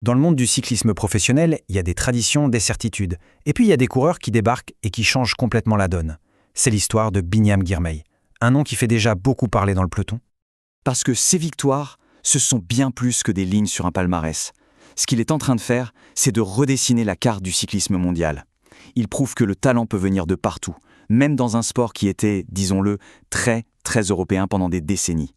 Dans le monde du cyclisme professionnel, il y a des traditions, des certitudes. Et puis il y a des coureurs qui débarquent et qui changent complètement la donne. C'est l'histoire de Binyam Girmay, un nom qui fait déjà beaucoup parler dans le peloton. Parce que ces victoires, ce sont bien plus que des lignes sur un palmarès. Ce qu'il est en train de faire, c'est de redessiner la carte du cyclisme mondial. Il prouve que le talent peut venir de partout, même dans un sport qui était, disons-le, très européen pendant des décennies.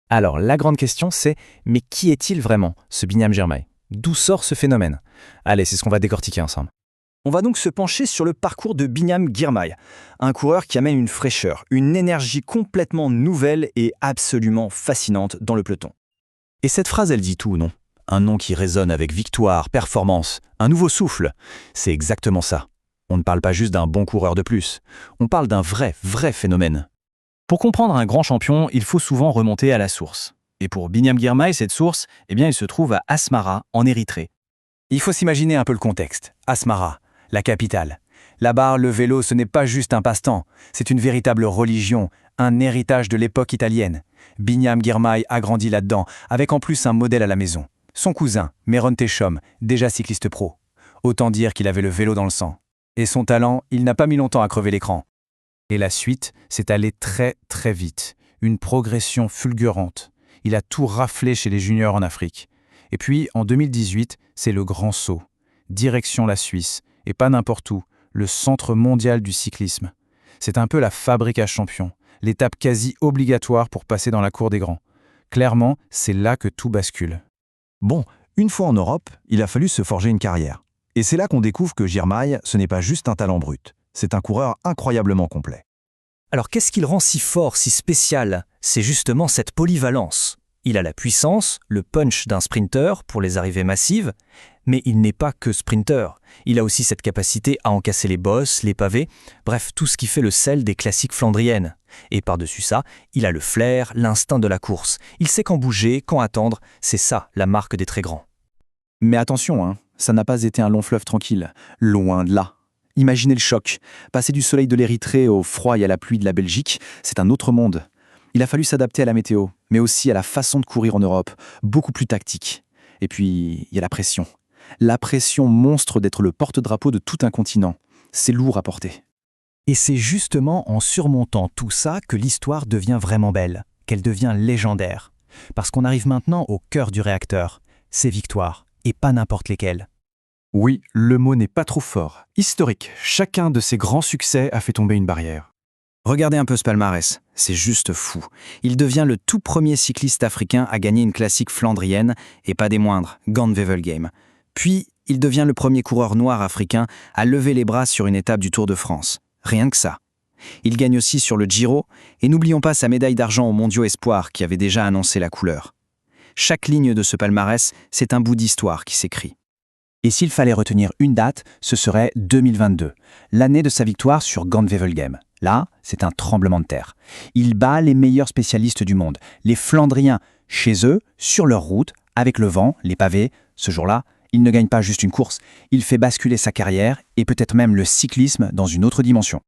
Alors la grande question c'est, mais qui est-il vraiment, ce Binyam Girmay? D'où sort ce phénomène? Allez, c'est ce qu'on va décortiquer ensemble. On va donc se pencher sur le parcours de Binyam Girmay, un coureur qui amène une fraîcheur, une énergie complètement nouvelle et absolument fascinante dans le peloton. Et cette phrase, elle dit tout, non? Un nom qui résonne avec victoire, performance, un nouveau souffle. C'est exactement ça. On ne parle pas juste d'un bon coureur de plus. On parle d'un vrai phénomène. Pour comprendre un grand champion, il faut souvent remonter à la source. Et pour Binyam Girmay, cette source, il se trouve à Asmara, en Érythrée. Il faut s'imaginer un peu le contexte. Asmara, la capitale. Là-bas, le vélo, ce n'est pas juste un passe-temps. C'est une véritable religion, un héritage de l'époque italienne. Binyam Girmay a grandi là-dedans, avec en plus un modèle à la maison. Son cousin, Meron Techom, déjà cycliste pro. Autant dire qu'il avait le vélo dans le sang. Et son talent, il n'a pas mis longtemps à crever l'écran. Et la suite, c'est allé très vite. Une progression fulgurante. Il a tout raflé chez les juniors en Afrique. Et puis, en 2018, c'est le grand saut. Direction la Suisse, et pas n'importe où, le centre mondial du cyclisme. C'est un peu la fabrique à champions, l'étape quasi obligatoire pour passer dans la cour des grands. Clairement, c'est là que tout bascule. Bon, une fois en Europe, il a fallu se forger une carrière. Et c'est là qu'on découvre que Girmay, ce n'est pas juste un talent brut. C'est un coureur incroyablement complet. Alors qu'est-ce qui le rend si fort, si spécial? C'est justement cette polyvalence. Il a la puissance, le punch d'un sprinter pour les arrivées massives, mais il n'est pas que sprinter. Il a aussi cette capacité à encasser les bosses, les pavés, bref, tout ce qui fait le sel des classiques flandriennes. Et par-dessus ça, il a le flair, l'instinct de la course. Il sait quand bouger, quand attendre, c'est ça la marque des très grands. Mais attention, ça n'a pas été un long fleuve tranquille. Loin de là. Imaginez le choc. Passer du soleil de l'Érythrée au froid et à la pluie de la Belgique, c'est un autre monde. Il a fallu s'adapter à la météo, mais aussi à la façon de courir en Europe, beaucoup plus tactique. Et puis, il y a la pression. La pression monstre d'être le porte-drapeau de tout un continent. C'est lourd à porter. Et c'est justement en surmontant tout ça que l'histoire devient vraiment belle, qu'elle devient légendaire. Parce qu'on arrive maintenant au cœur du réacteur, ses victoires, et pas n'importe lesquelles. Oui, le mot n'est pas trop fort. Historique, chacun de ces grands succès a fait tomber une barrière. Regardez un peu ce palmarès, c'est juste fou. Il devient le tout premier cycliste africain à gagner une classique flandrienne, et pas des moindres, Gand-Wevelgem. Puis, il devient le premier coureur noir africain à lever les bras sur une étape du Tour de France. Rien que ça. Il gagne aussi sur le Giro, et n'oublions pas sa médaille d'argent aux Mondiaux Espoirs qui avait déjà annoncé la couleur. Chaque ligne de ce palmarès, c'est un bout d'histoire qui s'écrit. Et s'il fallait retenir une date, ce serait 2022, l'année de sa victoire sur Gand-Wevelgem. Là, c'est un tremblement de terre. Il bat les meilleurs spécialistes du monde, les Flandriens, chez eux, sur leur route, avec le vent, les pavés. Ce jour-là, il ne gagne pas juste une course, il fait basculer sa carrière et peut-être même le cyclisme dans une autre dimension.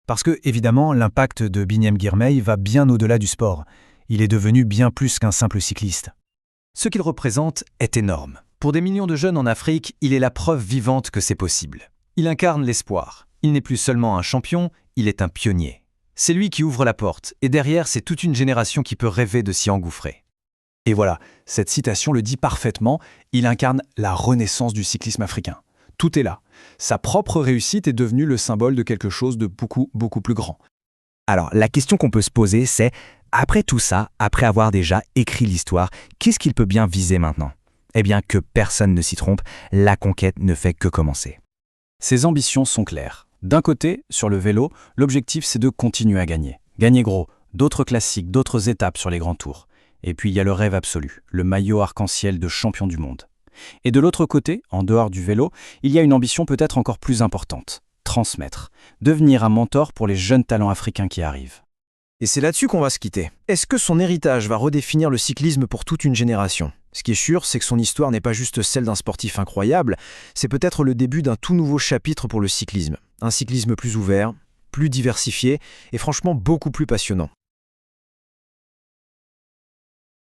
Parce que, évidemment, l'impact de Binyam Girmay va bien au-delà du sport. Il est devenu bien plus qu'un simple cycliste. Ce qu'il représente est énorme. Pour des millions de jeunes en Afrique, il est la preuve vivante que c'est possible. Il incarne l'espoir. Il n'est plus seulement un champion, il est un pionnier. C'est lui qui ouvre la porte, et derrière, c'est toute une génération qui peut rêver de s'y engouffrer. Et voilà, cette citation le dit parfaitement, il incarne la renaissance du cyclisme africain. Tout est là. Sa propre réussite est devenue le symbole de quelque chose de beaucoup plus grand. Alors, la question qu'on peut se poser, c'est, après tout ça, après avoir déjà écrit l'histoire, qu'est-ce qu'il peut bien viser maintenant? Eh bien, que personne ne s'y trompe, la conquête ne fait que commencer. Ses ambitions sont claires. D'un côté, sur le vélo, l'objectif c'est de continuer à gagner. Gagner gros, d'autres classiques, d'autres étapes sur les grands tours. Et puis il y a le rêve absolu, le maillot arc-en-ciel de champion du monde. Et de l'autre côté, en dehors du vélo, il y a une ambition peut-être encore plus importante. Transmettre. Devenir un mentor pour les jeunes talents africains qui arrivent. Et c'est là-dessus qu'on va se quitter. Est-ce que son héritage va redéfinir le cyclisme pour toute une génération? Ce qui est sûr, c'est que son histoire n'est pas juste celle d'un sportif incroyable, c'est peut-être le début d'un tout nouveau chapitre pour le cyclisme. Un cyclisme plus ouvert, plus diversifié et franchement beaucoup plus passionnant.